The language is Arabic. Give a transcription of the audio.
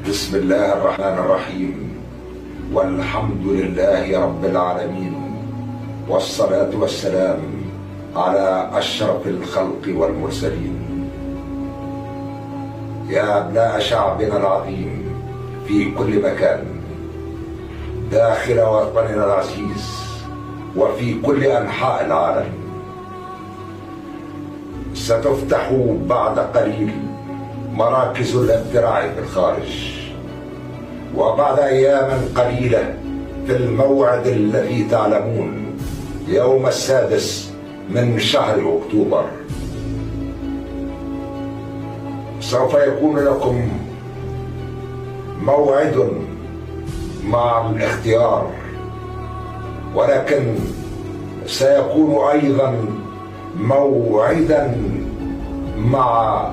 بسم الله الرحمن الرحيم، والحمد لله رب العالمين، والصلاة والسلام على أشرف الخلق والمرسلين. يا أبناء شعبنا العظيم في كل مكان داخل وطننا العزيز وفي كل أنحاء العالم، ستفتح بعد قليل مراكز الابتراع في الخارج، وبعد أيام قليلة في الموعد الذي تعلمون يوم 6 من شهر أكتوبر سوف يكون لكم موعد مع الاختيار، ولكن سيكون أيضا موعدا مع